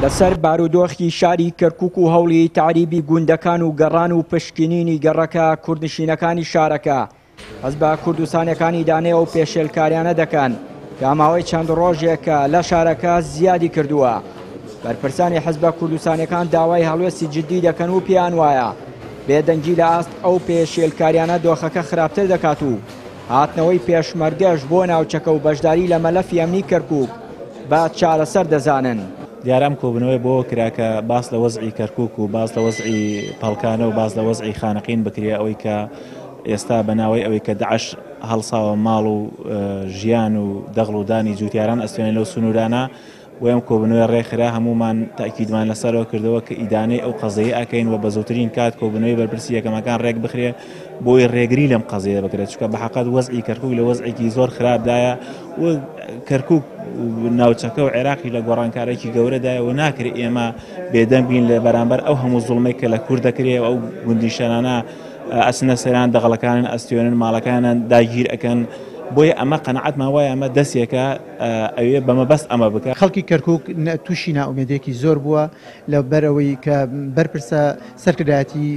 لەسەر بارودۆخی شاری کەرکووک و هەوڵی تعریبی گوندەکان و گەڕان و پشکنینی گەڕەکە کوردنشینەکانی شارەکە حزبە کوردستانیەکانی ئیدانه و پێشێلکاریانە دەکەن کە ماوەی چەند ڕۆژێکە لە شارەکە زیادی کردووە. بەرپرسانی حزبە کوردستانیەکان داوای هەڵوێستی جددی دەکەن و پێیان وایە بێدەنگی لە ئاست ئەو پێشێلکاریانە دۆخەکە خراپتر دەکات و هاتنەوەی پێشمەرگەش بۆ ناوچەکە و بەشداری لە مەلەفی ئەمنی کەرکووک با چارەسەر دەزانن. دیارام کۆبنەوەی بۆ کراکە باس لە وەزعی کەرکووک و باس لە وەزعی پەڵکانە و باس لە وەزعی خانەقین بکرێ ئەوەی کە ئێستا بەناوەی ئەوەی کە داعش هەڵساوە ماڵ و ژیان و دەغڵ و دانی جوتیاران ئەستوێنێ لەو سنوورانە وەم کۆبنەوەی ڕێکخرا هەمومان تاکیدمان لەسەرەوە کردەوە کە ئیدانەی ئەو قەزەیە ئەکەین و بە زووترین کات کۆبنەوەی بەرپرسی یەکەمەکان ڕێک بخرێ بۆی ڕێگری لەم قەزەیە بکرێت چونکە بەحەقەت وەزعی کەرکووک لە وەزعێکی زۆر خراپدایە و کەرکووک ناوچەکە و عێراقی لە گۆڕانکارێکی گەورەدایە و ناکرێت ئێمە بێدەنگ بین لە بەرامبەر ئەو هەموو زوڵمەی کە لە کوور دەکرێت ئەو گوندیشانانە ئەچنە سەران دەغڵەکانن ئەستوێنن ماڵەکانیان داگیر ئەکەن بۆیە ئەمە قەنەعەتمان وایە ئەمە دەستێکە ئەوێ بەمەبەست ئەمە بکە. خەڵکی کەرکووک تووشی ناومێدێکی زۆر بووە لە بەرەوەی کە بەرپرسە سەرکردایەتی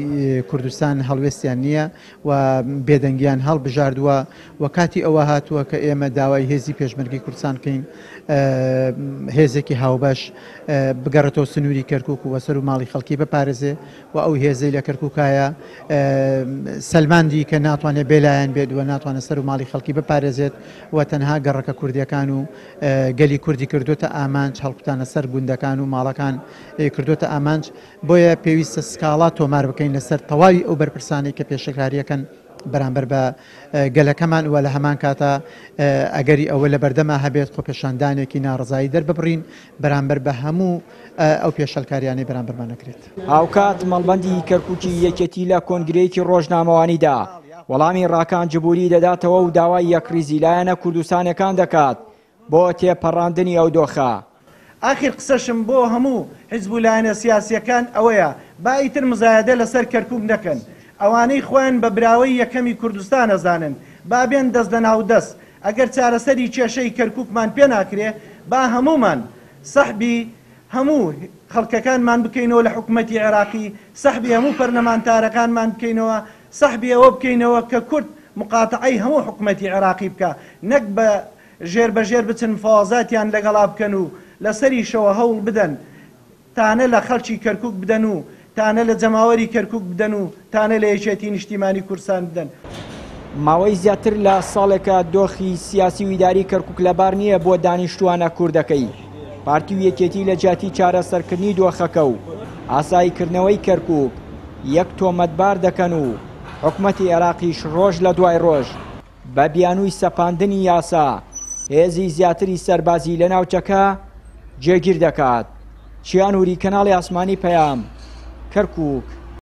کوردستان هەڵوێستیان نییە و بێدەنگیان هەڵبژاردووە و کاتی ئەوە هاتووە کە ئێمە داوای هێزی پێشمەرگی کوردستان بکەین هێزێکی هاوبەش بگەڕێتەوە سنووری کەرکووک و وەسەر و ماڵی خەڵکی بپارێزێ و ئەو هێزەی لە کەرکووکایە سەلماندی کە ناتوانێت بێلایەن بێت و ناتوانێت سەر و ماڵی خەڵکی بپارێزێت و تەنها گەڕەکە کوردیەکان و گەلی کوردی کردوتە ئامانج هەڵقوتانە سەر گوندەکان و ماڵەکان کردوتە ئامانج بۆیە پێویستە سکاڵا تۆمار بکەین لەسەر تەواوی ئەو بەرپرسانی کە پێشەکاریەکەن بەرامبەر بە گەلەکەمان وە لە هەمان کاتە ئەگەری ئەوە لە بەردەما هەبێت خۆپێشاندانێکی ناڕزایی دەرببڕین بەرامبەر بە هەموو ئەو پێشەلکاریانەی بەرامبەرمان نەکرێت. هاوکات مەڵبەندی کەرکووکی یەکێتی لە کۆنگرەیەکی ڕۆژنامەوانیدا وەڵامی ڕاکان جبووری دەداتەوە و داوای یەکریزی لایەنە کوردستانەکان دەکات بۆ تێپەڕاندنی ئەو دۆخە. ئاخر قسەشم بۆ هەموو حزب و لایەنە سیاسیەکان ئەوەیە با ئیتر مزایەدە لەسەر کەرکووک نەکەن. ئەوانەی خۆیان بە براوەی یەکەمی کوردستان ئەزانن با بێن دەست دەناو دەست ئەگەر چارەسەری کێشەی کەرکووکمان پێ ناکرێ با هەمومان سەحبی هەموو خەڵکەکانمان بکەینەوە لە حکوومەتی عێراقی سەحبی هەموو پەرلەمانتارەکانمان بکەینەوە سەحبی ئەوە بکەینەوە کە کورد مقاتعەی هەموو حکوومەتی عێراقی بکە نەک بە ژێر بەژێر بچن مفاوەزاتیان لەگەڵا بکەن و لەسەری شەوە هەوڵ بدەن تانە لە خەڵکی کەرکووک بدەن و تانە لە جەماوەری کەرکووک بدەن و تانە لە یەکێتی نیشتیمانی کوردستان بدەن. ماوەی زیاتر لە ساڵێکە دۆخی سیاسی و ئیداری کەرکووک لەبار نییە بۆ دانیشتوانە کوردەکەی. پارتی و یەکێتی لە جیاتی چارەسەرکردنی دۆخەکە و ئاساییکردنەوەی کەرکووک یەک تۆمەتبار دەکەن و حکوومەتی عێراقیش ڕۆژ لە دوای ڕۆژ بە بیانووی سەپاندنی یاسا هێزی زیاتری سەربازی لە ناوچەکە جێگیر دەکات. چیانووری کەناڵی ئاسمانی پەیام کەرکووک.